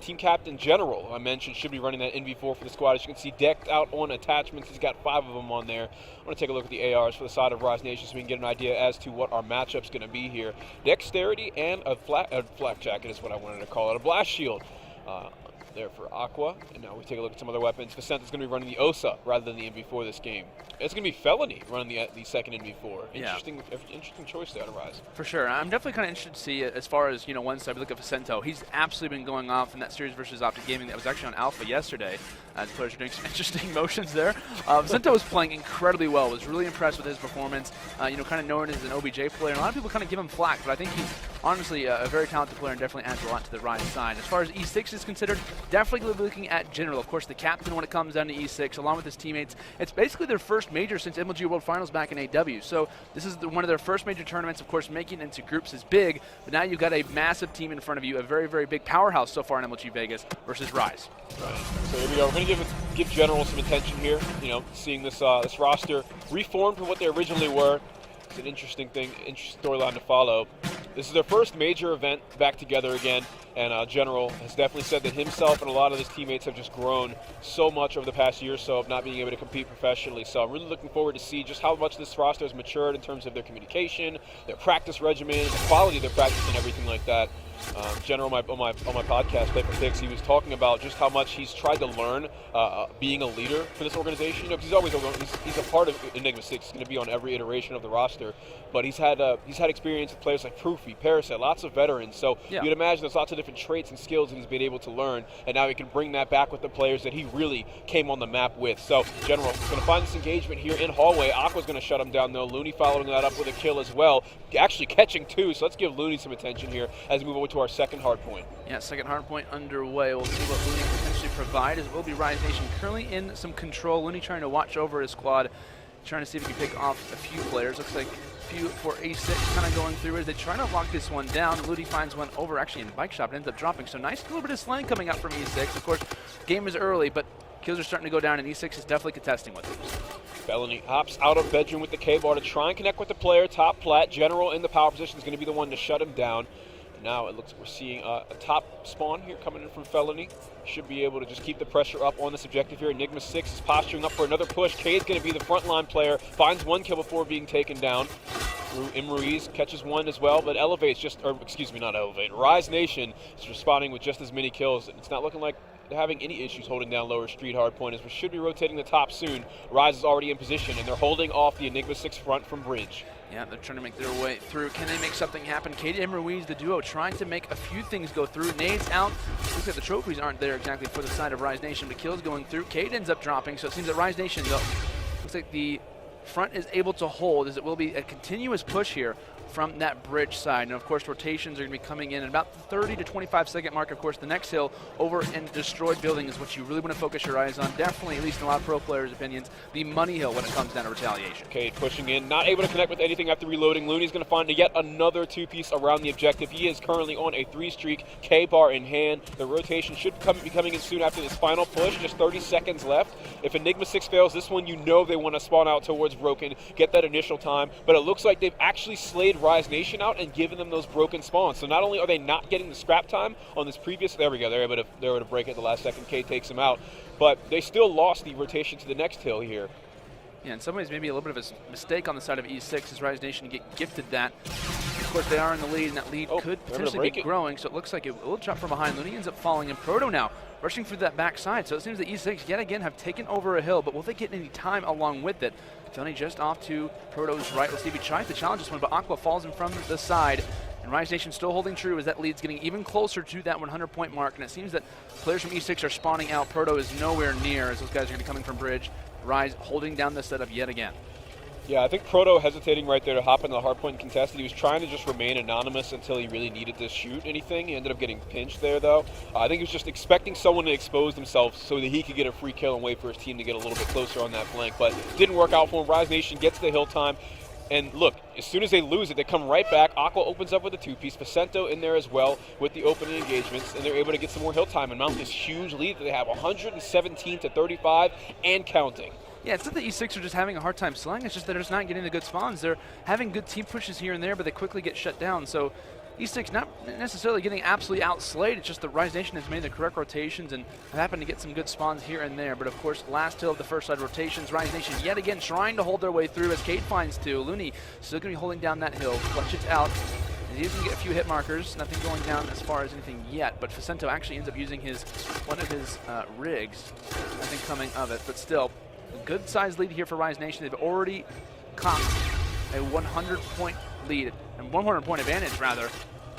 team captain General, I mentioned, should be running that NV4 for the squad. As you can see, decked out on attachments. He's got 5 of them on there. I want to take a look at the ARs for the side of Rise Nation so we can get an idea as to what our matchup's going to be here. Dexterity and a flak jacket is what I wanted to call it. A blast shield. There for Aqua, and now we take a look at some other weapons. Vicenta's going to be running the OSA rather than the NV4 this game. It's going to be Felony running the second NV4. Interesting choice there to Rise. For sure. I'm definitely kind of interested to see as far as, one side we look at Vicento. He's absolutely been going off in that series versus Optic Gaming that was actually on Alpha yesterday. The players are doing some interesting motions there. Vicento was playing incredibly well. Was really impressed with his performance. Kind of known as an OBJ player. And a lot of people kind of give him flack, but I think he's honestly a very talented player and definitely adds a lot to the Rise side. As far as E6 is considered, definitely looking at General. Of course, the captain when it comes down to E6, along with his teammates. It's basically their first major since MLG World Finals back in AW. So this is one of their first major tournaments. Of course, making it into groups is big, but now you've got a massive team in front of you, a very, very big powerhouse so far in MLG Vegas versus Rise. Right. So here we go. We're going to give General some attention here. Seeing this this roster reformed from what they originally were. It's an interesting storyline to follow. This is their first major event back together again, and General has definitely said that himself and a lot of his teammates have just grown so much over the past year or so of not being able to compete professionally. So I'm really looking forward to see just how much this roster has matured in terms of their communication, their practice regimen, the quality of their practice, and everything like that. General, on my podcast, Play for Picks, he was talking about just how much he's tried to learn being a leader for this organization. Because he's a part of Enigma 6. He's going to be on every iteration of the roster, but he's had experience with players like Proofy, Parasite, lots of veterans. So you'd imagine there's lots of different traits and skills that he's been able to learn, and now he can bring that back with the players that he really came on the map with. So General is going to find this engagement here in hallway. Aqua's going to shut him down though. Looney following that up with a kill as well, actually catching 2. So let's give Looney some attention here as we move over to our second hard point. Yeah, second hard point underway. We'll see what Looney can potentially provide, as it will be Rise Nation currently in some control. Looney trying to watch over his squad, trying to see if he can pick off a few players. Looks like a few for A6 kind of going through as they try to lock this one down. Looney finds one over actually in the bike shop. It ends up dropping. So nice little bit of slang coming out from E6. Of course, game is early, but kills are starting to go down, and E6 is definitely contesting with it. Felony hops out of bedroom with the K-bar to try and connect with the player. Top plat. General in the power position is going to be the one to shut him down. Now it looks like we're seeing a top spawn here coming in from Felony. Should be able to just keep the pressure up on this objective here. Enigma 6 is posturing up for another push. K is going to be the frontline player. Finds 1 kill before being taken down. Ruiz catches 1 as well, but elevates not elevate. Rise Nation is responding with just as many kills. It's not looking like they're having any issues holding down lower street hardpoint, as we should be rotating the top soon. Rise is already in position, and they're holding off the Enigma 6 front from bridge. Yeah, they're trying to make their way through. Can they make something happen? Katie and Ruiz, the duo, trying to make a few things go through. Nades out. Looks like the trophies aren't there exactly for the side of Rise Nation, but kills going through. Kate ends up dropping, so it seems that Rise Nation, though, looks like the front is able to hold, as it will be a continuous push here from that bridge side. And of course, rotations are going to be coming in at about the 30 to 25 second mark. Of course, the next hill over in destroyed building is what you really want to focus your eyes on. Definitely, at least in a lot of pro players' opinions, the money hill when it comes down to retaliation. Cade pushing in, not able to connect with anything after reloading. Looney's going to find yet another 2-piece around the objective. He is currently on a 3-streak, K-bar in hand. The rotation should be coming in soon after this final push. Just 30 seconds left. If Enigma 6 fails this one, you know they want to spawn out towards Broken, get that initial time. But it looks like they've actually slayed Rise Nation out and given them those broken spawns. So not only are they not getting the scrap time on this previous, there we go, they're able to break it at the last second. K takes them out, but they still lost the rotation to the next hill here. Yeah, in some ways maybe a little bit of a mistake on the side of E6 as Rise Nation get gifted that. Of course, they are in the lead, and that lead could potentially be growing, so it looks like it will drop from behind. Looney ends up falling, and Proto now rushing through that backside. So it seems that E6 yet again have taken over a hill, but will they get any time along with it? Felony just off to Proto's right. Let's see if he tries to challenge this one, but Aqua falls in from the side. And Rise Nation still holding true as that lead's getting even closer to that 100-point mark. And it seems that players from E6 are spawning out. Proto is nowhere near, as those guys are going to be coming from bridge. Rise holding down the setup yet again. Yeah, I think Proto hesitating right there to hop into the hardpoint contested. He was trying to just remain anonymous until he really needed to shoot anything. He ended up getting pinched there, though. I think he was just expecting someone to expose himself so that he could get a free kill and wait for his team to get a little bit closer on that flank. But didn't work out for him. Rise Nation gets the hill time. And look, as soon as they lose it, they come right back. Aqua opens up with a 2-piece. Vicento in there as well with the opening engagements, and they're able to get some more hill time and mount this huge lead that they have, 117 to 35 and counting. Yeah, it's not that E6 are just having a hard time slaying. It's just that they're just not getting the good spawns. They're having good team pushes here and there, but they quickly get shut down. So E6 not necessarily getting absolutely outslayed. It's just that Rise Nation has made the correct rotations and have happened to get some good spawns here and there. But of course, last hill of the first side rotations, Rise Nation yet again trying to hold their way through as Cade finds two. Looney still going to be holding down that hill. Clutch it out. He's going to get a few hit markers. Nothing going down as far as anything yet. But Facento actually ends up using one of his rigs. Nothing coming of it. But still, a good sized lead here for Rise Nation. They've already caught a 100-point lead, and 100-point advantage, rather.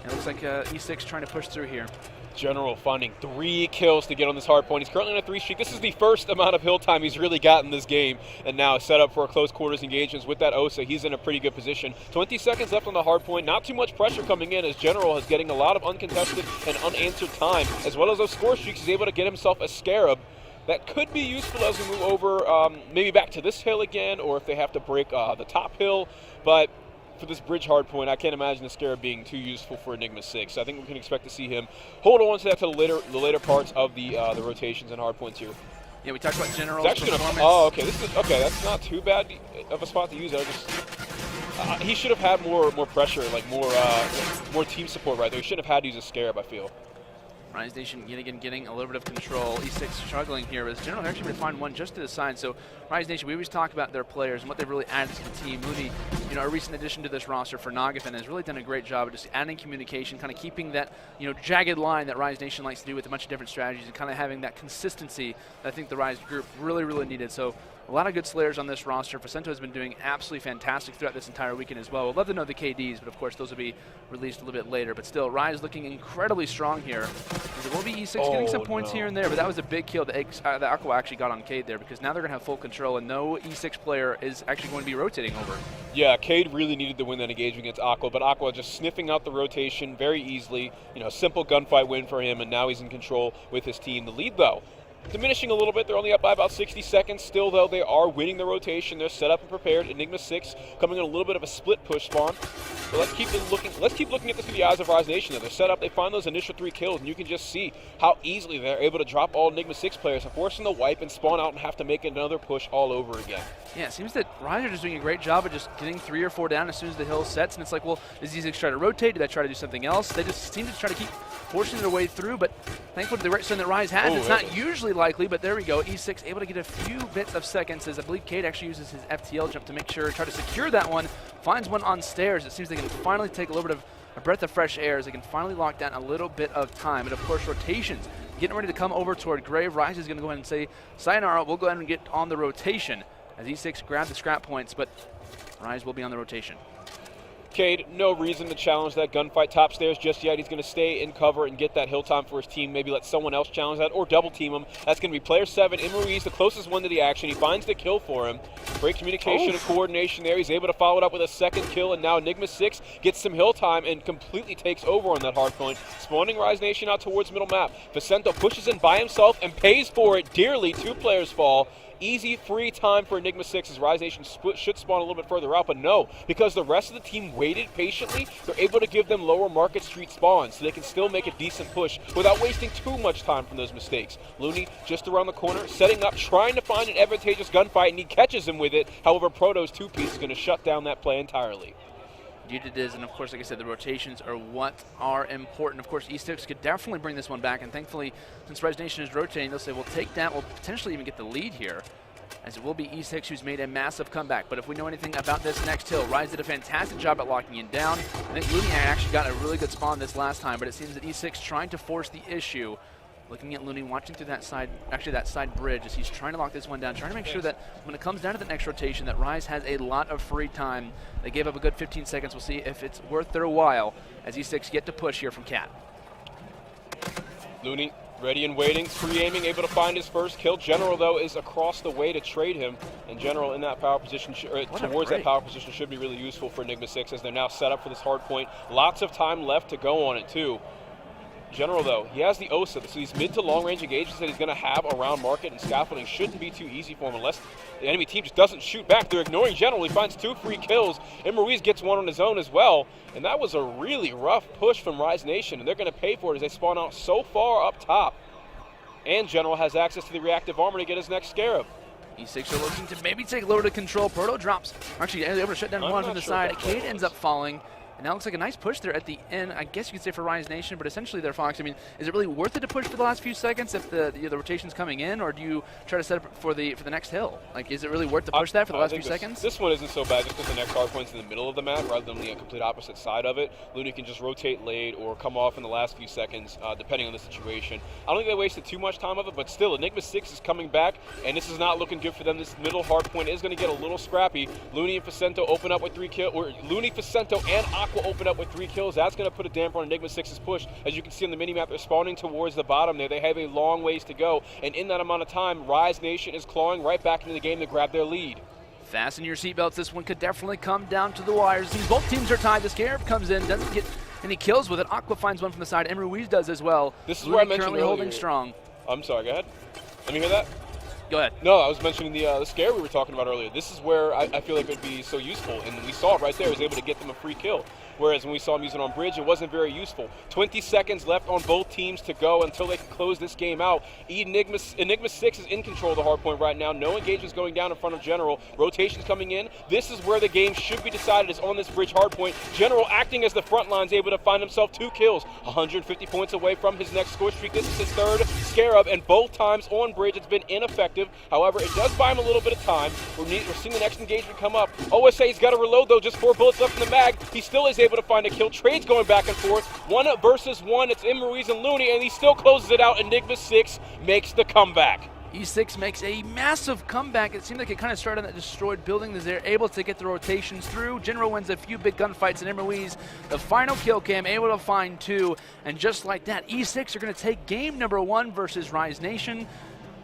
And it looks like E6 trying to push through here. General finding 3 kills to get on this hard point. He's currently on a 3 streak. This is the first amount of hill time he's really gotten this game, and now set up for a close quarters engagements with that Osa. He's in a pretty good position. 20 seconds left on the hard point. Not too much pressure coming in as General is getting a lot of uncontested and unanswered time, as well as those score streaks. He's able to get himself a Scarab that could be useful as we move over maybe back to this hill again, or if they have to break the top hill. But for this bridge hard point, I can't imagine the Scarab being too useful for Enigma 6. So I think we can expect to see him hold on to that to the later parts of the rotations and hard points here. Yeah, we talked about General's performance. Oh, okay. That's not too bad of a spot to use. He should have had more pressure, like more team support right there. He shouldn't have had to use a Scarab, I feel. Rise Nation yet again getting a little bit of control. E6 struggling here, as General actually going to find one just to the side. So Rise Nation, we always talk about their players and what they've really added to the team. Looney, a recent addition to this roster for Nagafen, has really done a great job of just adding communication, kind of keeping that jagged line that Rise Nation likes to do with a bunch of different strategies, and kind of having that consistency that I think the Rise group really needed. So a lot of good Slayers on this roster. Facento has been doing absolutely fantastic throughout this entire weekend as well. We'd love to know the KDs, but of course those will be released a little bit later. But still, Rise looking incredibly strong here. It will be E6 getting some points here and there, but that was a big kill that Aqua actually got on Cade there, because now they're going to have full control, and no E6 player is actually going to be rotating over. Yeah, Cade really needed to win that engagement against Aqua, but Aqua just sniffing out the rotation very easily. Simple gunfight win for him, and now he's in control with his team. The lead, though, diminishing a little bit. They're only up by about 60 seconds. Still, though, they are winning the rotation. They're set up and prepared. Enigma 6 coming in a little bit of a split push spawn. So let's keep looking at this through the eyes of Rise Nation. They're set up. They find those initial 3 kills, and you can just see how easily they're able to drop all Enigma 6 players and force them to wipe and spawn out and have to make another push all over again. Yeah, it seems that Rise are just doing a great job of just getting 3 or 4 down as soon as the hill sets, and it's like, well, does E6 try to rotate? Do they try to do something else? They just seem to try to keep forcing their way through, but thankfully the direction that Rise has, it's not usually likely, but there we go. E6 able to get a few bits of seconds, as I believe Cade actually uses his FTL jump to make sure, try to secure that one, finds one on stairs. It seems they can finally take a little bit of a breath of fresh air as they can finally lock down a little bit of time. And of course, rotations getting ready to come over toward Grave. Rise is going to go ahead and say, sayonara, we'll go ahead and get on the rotation as E6 grab the scrap points, but Rise will be on the rotation. Cade, no reason to challenge that gunfight top stairs just yet. He's going to stay in cover and get that hill time for his team. Maybe let someone else challenge that or double team him. That's going to be player 7, Ruiz, the closest one to the action. He finds the kill for him. Great communication and coordination there. He's able to follow it up with a second kill, and now Enigma 6 gets some hill time and completely takes over on that hard point. Spawning Rise Nation out towards middle map. Facento pushes in by himself and pays for it dearly. 2 players fall. Easy, free time for Enigma 6 as Rise Nation should spawn a little bit further out, but no, because the rest of the team waited patiently, they're able to give them lower Market Street spawns so they can still make a decent push without wasting too much time from those mistakes. Looney just around the corner, setting up, trying to find an advantageous gunfight, and he catches him with it. However, Proto's 2-piece is going to shut down that play entirely. Indeed it is, and of course, like I said, the rotations are what are important. Of course, E6 could definitely bring this one back, and thankfully, since Rise Nation is rotating, they'll say, we'll take that, we'll potentially even get the lead here, as it will be E6 who's made a massive comeback. But if we know anything about this next hill, Rise did a fantastic job at locking it down. I think Looney actually got a really good spawn this last time, but it seems that E6 trying to force the issue. Looking at Looney, watching through that side, that side bridge as he's trying to lock this one down, trying to make sure that when it comes down to the next rotation that Rise has a lot of free time. They gave up a good 15 seconds. We'll see if it's worth their while as E6 get to push here from Cat. Looney ready and waiting, pre-aiming, able to find his first kill. General, though, is across the way to trade him, and General in that power position, towards that power position, should be really useful for Enigma 6 as they're now set up for this hard point. Lots of time left to go on it, too. General, though, he has the OSA, so these mid to long-range engagements that he's going to have around Market and scaffolding shouldn't be too easy for him unless the enemy team just doesn't shoot back. They're ignoring General. He finds 2 free kills, and Ruiz gets one on his own as well, and that was a really rough push from Rise Nation, and they're going to pay for it as they spawn out so far up top. And General has access to the reactive armor to get his next Scarab. E6 are looking to maybe take a little bit of control. Proto drops. Actually, able to shut down one from the side. Cade ends up falling. And that looks like a nice push there at the end, I guess you could say for Rise Nation, but essentially there, Fox, I mean, is it really worth it to push for the last few seconds if the rotation's coming in, or do you try to set up for the next hill? Like, is it really worth to push that for the last few seconds? This one isn't so bad just because the next hard point's in the middle of the map rather than the complete opposite side of it. Looney can just rotate late or come off in the last few seconds, depending on the situation. I don't think they wasted too much time of it, but still, Enigma 6 is coming back, and this is not looking good for them. This middle hard point is going to get a little scrappy. Looney and Facento open up with 3 kills, or Looney, Facento, and Aqua open up with 3 kills. That's going to put a damper on Enigma 6's push. As you can see on the minimap, they're spawning towards the bottom there. They have a long ways to go, and in that amount of time, Rise Nation is clawing right back into the game to grab their lead. Fasten your seatbelts. This one could definitely come down to the wires. Both teams are tied. The Scarab comes in, doesn't get any kills with it. Aqua finds one from the side, and Ruiz does as well. This is where I mentioned currently earlier. holding strong. I'm sorry, go ahead. Let me hear that. Go ahead. No, I was mentioning the scare we were talking about earlier. This is where I feel like it would be so useful, and we saw it right there. He was able to get them a free kill. Whereas when we saw him use it on bridge, it wasn't very useful. 20 seconds left on both teams to go until they can close this game out. Enigma 6 is in control of the hard point right now. No engagements going down in front of General. Rotations coming in. This is where the game should be decided, is on this bridge hard point. General acting as the front line's able to find himself 2 kills. 150 points away from his next score streak. This is his 3rd Scarab, and both times on bridge it's been ineffective. However, it does buy him a little bit of time. We're seeing the next engagement come up. OSA's got to reload though, just 4 bullets left in the mag. He still is able to find a kill. Trades going back and forth. 1 versus 1. It's Ruiz and Looney, and he still closes it out. Enigma 6 makes the comeback. E6 makes a massive comeback. It seemed like it kind of started on that destroyed building as they're able to get the rotations through. General wins a few big gunfights, and Ruiz, the final kill cam, able to find 2. And just like that, E6 are going to take game number 1 versus Rise Nation.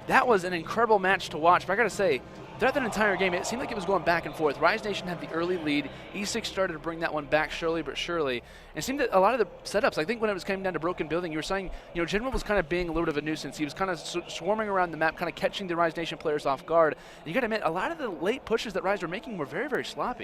That was an incredible match to watch, but I got to say, throughout that entire game, it seemed like it was going back and forth. Rise Nation had the early lead. E6 started to bring that one back slowly but surely. And it seemed that a lot of the setups, I think when it was coming down to Broken Building, you were saying, General was kind of being a little bit of a nuisance. He was kind of swarming around the map, kind of catching the Rise Nation players off guard. And you got to admit, a lot of the late pushes that Rise were making were very, very sloppy.